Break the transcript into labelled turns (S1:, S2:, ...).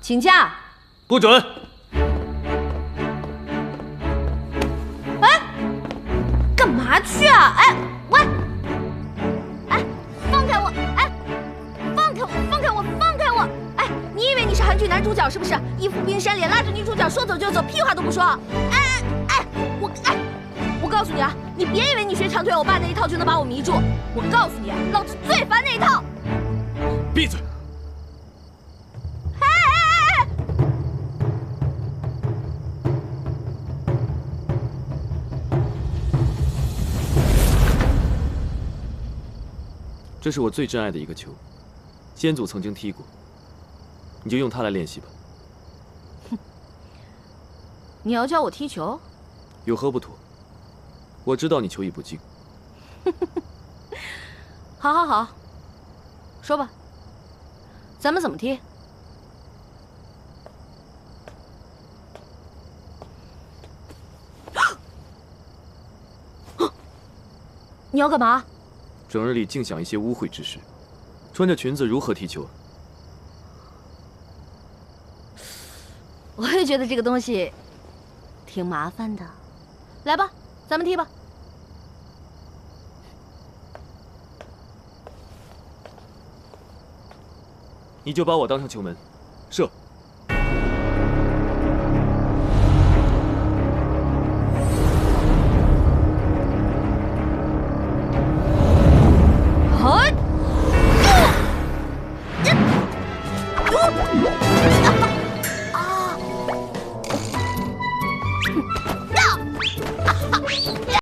S1: 请假。
S2: 不准！
S1: 哎，干嘛去啊？哎，喂，哎，放开我！哎，放开我！放开我！放开我！哎，你以为你是韩剧男主角是不是？一副冰山脸，拉着女主角说走就走，屁话都不说。我告诉你啊，你别以为你学长腿欧巴那一套就能把我迷住。我告诉你，老子最烦那一套。
S2: 闭嘴！这是我最珍爱的一个球，先祖曾经踢过，你就用它来练习吧。
S1: 哼，你要教我踢球？
S2: 有何不妥？我知道你球艺不精。
S1: 好，好，好，说吧，咱们怎么踢？你要干嘛？
S2: 整日里净想一些污秽之事，穿着裙子如何踢球？
S1: 我也觉得这个东西挺麻烦的。来吧，咱们踢吧。
S2: 你就把我当成球门，射。